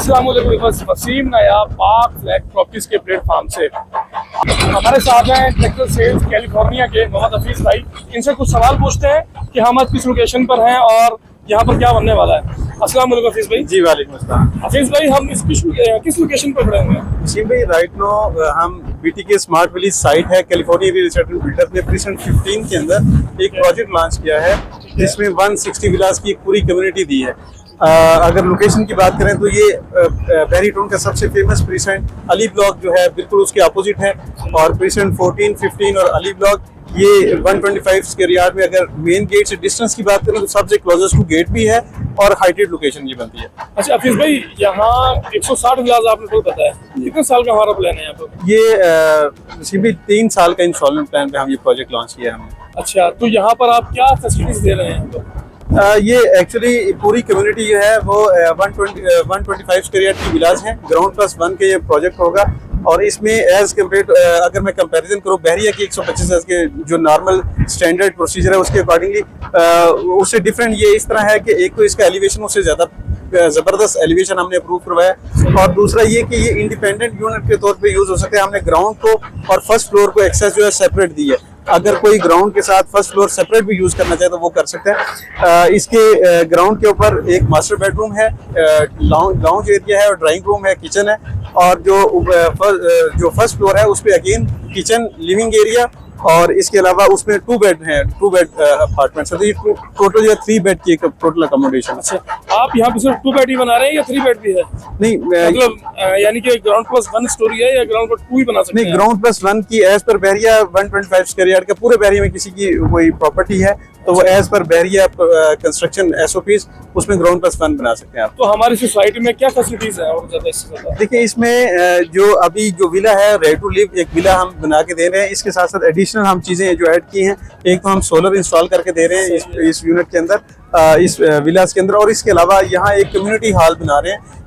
अस्सलाम वालेकुम, वसीम नायाब पाक फ्लैट प्रॉपर्टीज के प्लेटफॉर्म से हमारे साथ हैं ट्रैक्टर सेल्स कैलिफोर्निया के मोहम्मद हफीज़ भाई। इनसे कुछ सवाल पूछते हैं कि हम आज किस लोकेशन पर हैं और यहाँ पर क्या बनने वाला है। अस्सलाम वालेकुम हफीज़ भाई। जी वालेकुम अस्सलाम। हफीज़ भाई, हम किस लोकेशन पर खड़े हुए हैं? जी भाई, राइट नो हम BTK स्मार्ट विलेज साइट है कैलिफोर्निया रियल एस्टेट बिल्डर्स ने प्रीसेंट 15 के अंदर एक प्रोजेक्ट लॉन्च किया है जिसमें 160 विलास की एक पूरी कम्युनिटी दी है। अगर लोकेशन की बात करें तो ये बहरी टाउन का सबसे फेमस प्रीसेंट अली ब्लॉक जो है बिल्कुल उसके अपोजिट है, और प्रीसेंट 14, 15 और अली ब्लॉक ये 125 स्क्वायर यार्ड में। अगर मेन गेट से डिस्टेंस की बात करें तो सबसे क्लोजेस्ट टू गेट भी है और हाइटेड लोकेशन ये बनती है। अच्छा हफीज़ भाई, यहाँ 160 विलास आपने को बताया, कितने साल का हमारा प्लान है यहाँ पर? ये सिर्फ 3 साल का इंस्टॉलमेंट प्लान पे हम ये प्रोजेक्ट लॉन्च किया हमने। अच्छा, तो यहाँ पर आप क्या फैसिलिटीज दे रहे हैं? ये एक्चुअली पूरी कम्युनिटी जो है वो 125 स्क्वायर यार्ड की विलास है। ग्राउंड प्लस 1 के ये प्रोजेक्ट होगा, और इसमें एज कम्पेयर अगर मैं कंपैरिजन करूँ बहरिया की 125 के जो नॉर्मल स्टैंडर्ड प्रोसीजर है उसके अकॉर्डिंगली उससे डिफरेंट ये इस तरह है कि एक तो इसका एलिवेशन उससे ज़्यादा ज़बरदस्त एलिवेशन हमने अप्रूव करवाया, और दूसरा ये कि ये इंडिपेंडेंट यूनिट के तौर पे यूज़ हो सकते हैं। हमने ग्राउंड को और फर्स्ट फ्लोर को एक्सेस जो है सेपरेट दी है। अगर कोई ग्राउंड के साथ फर्स्ट फ्लोर सेपरेट भी यूज़ करना चाहे तो वो कर सकते हैं। इसके ग्राउंड के ऊपर एक मास्टर बेडरूम है, लाउंज एरिया है और ड्राइंग रूम है, किचन है, और जो फर्स्ट फ्लोर है उस पर अगेन किचन, लिविंग एरिया, और इसके अलावा उसमें 2 बेड हैं, 2 बेड अपार्टमेंट्स है। तो ये टोटल जो 3 बेड की एक टोटल अकोमोडेशन। अच्छा, आप यहाँ पे सिर्फ 2 बेड ही बना रहे हैं या 3 बेड भी है? नहीं, मतलब यानी कि ग्राउंड प्लस 1 स्टोरी है या ग्राउंड प्लस 2 ही बना सकते हैं? नहीं, ग्राउंड प्लस 1 की एज पर बहरिया 125 स्क्वायर यार्ड का पूरे बहरिया में किसी की कोई प्रॉपर्टी है तो वो एज पर बहरिया कंस्ट्रक्शन SOPs उसमें ग्राउंड प्लस 1 बना सकते हैं आप। तो हमारी सोसाइटी में क्या फैसिलिटीज है और ज्यादा इससे ज्यादा? देखिए, इसमें जो अभी जो विला है रेडी टू लिव एक विला हम बना के दे रहे हैं। इसके साथ साथ एडिशनल हम चीजें जो ऐड की हैं, एक तो हम सोलर इंस्टॉल करके दे रहे हैं इस यूनिट के अंदर, इस विलास के अंदर, और इसके अलावा यहाँ एक कम्युनिटी हॉल बना रहे हैं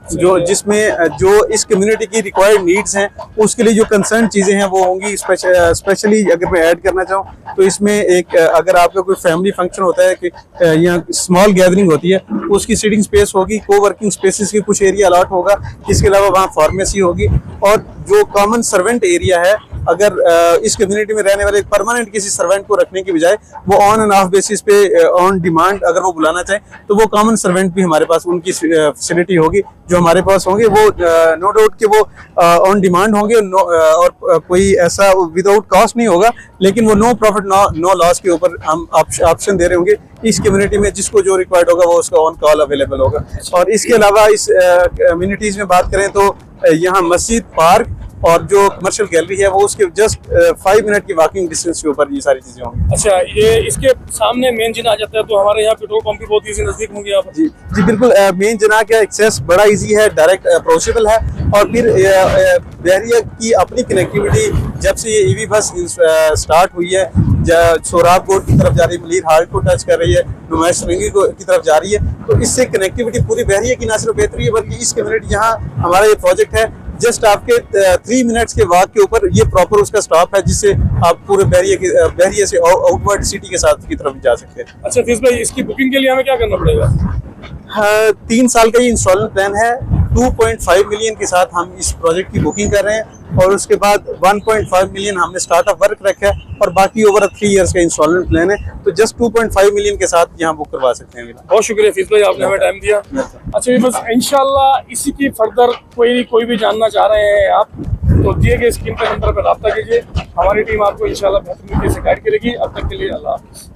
जिसमें जो इस कम्युनिटी की रिक्वायर्ड नीड्स हैं उसके लिए जो कंसर्न चीज़ें हैं वो होंगी। स्पेशली अगर मैं ऐड करना चाहूँ तो इसमें एक अगर आपका कोई फैमिली फंक्शन होता है कि यहाँ स्मॉल गैदरिंग होती है उसकी सीटिंग स्पेस होगी, कोवर्किंग स्पेसेस की कुछ एरिया अलॉट होगा। इसके अलावा वहाँ फार्मेसी होगी, और जो कॉमन सर्वेंट एरिया है, अगर इस कम्युनिटी में रहने वाले परमानेंट किसी सर्वेंट को रखने की बजाय वो ऑन एंड ऑफ बेसिस पे ऑन डिमांड अगर वो बुलाना चाहें तो वो कॉमन सर्वेंट भी हमारे पास उनकी फैसिलिटी होगी जो हमारे पास होंगे। वो नो डाउट कि वो ऑन डिमांड होंगे और कोई ऐसा विदाउट कॉस्ट नहीं होगा, लेकिन वो नो प्रॉफिट नो लॉस के ऊपर हम ऑप्शन दे रहे होंगे। इस कम्युनिटी में जिसको जो रिक्वायर्ड होगा वो उसका ऑन कॉल अवेलेबल होगा। और इसके अलावा इस कम्युनिटीज में बात करें तो यहाँ मस्जिद, पार्क और जो कमर्शियल गैलरी है वो उसके जस्ट 5 मिनट की वॉकिंग डिस्टेंस के ऊपर ये सारी चीजें होंगी। अच्छा, ये इसके सामने मेन जिना आ जाता है तो हमारे यहाँ पेट्रोल पंप भी बहुत इजी नजदीक होंगे आप? जी जी बिल्कुल, मेन जिना का एक्सेस बड़ा इजी है, डायरेक्ट अप्रोचेबल है। और फिर बहरिया की अपनी कनेक्टिविटी जब से ये EV बस स्टार्ट हुई है, सोराब कोट की तरफ जा रही है, मलिर हाल्ट को टच कर रही है, नुमाइश सरंगी की तरफ जा रही है, तो इससे कनेक्टिविटी पूरी बहरिया की ना सिर्फ बेहतरी है बल्कि इस कम्युनिटी यहाँ हमारा ये प्रोजेक्ट है जस्ट आपके 3 मिनट्स के वॉक के ऊपर ये प्रॉपर उसका स्टॉप है जिससे आप पूरे बहरिया से आउटवर्ड सिटी के साथ की तरफ जा सकते हैं। अच्छा हफीज़ भाई, इसकी बुकिंग के लिए हमें क्या करना पड़ेगा? 3 साल का ये इंस्टॉलमेंट प्लान है। 2.5 मिलियन के साथ हम इस प्रोजेक्ट की बुकिंग कर रहे हैं, और उसके बाद 1.5 मिलियन हमने स्टार्टअप वर्क रखा है, और बाकी ओवर 3 इयर्स का इंस्टॉलमेंट प्लान है। तो जस्ट 2.5 मिलियन के साथ यहाँ बुक करवा सकते हैं। बहुत शुक्रिया हफीज़ भाई, आपने हमें टाइम दिया। अच्छा, ये बस इंशाल्लाह इसी की फर्दर कोई भी जानना चाह रहे हैं आप तो दिए गए स्क्रीन पर नंबर पर रब्ता कीजिए। हमारी टीम आपको इंशाल्लाह बेहतर तरीके से गाइड करेगी। अब तक के लिए अल्लाह हाफिज़।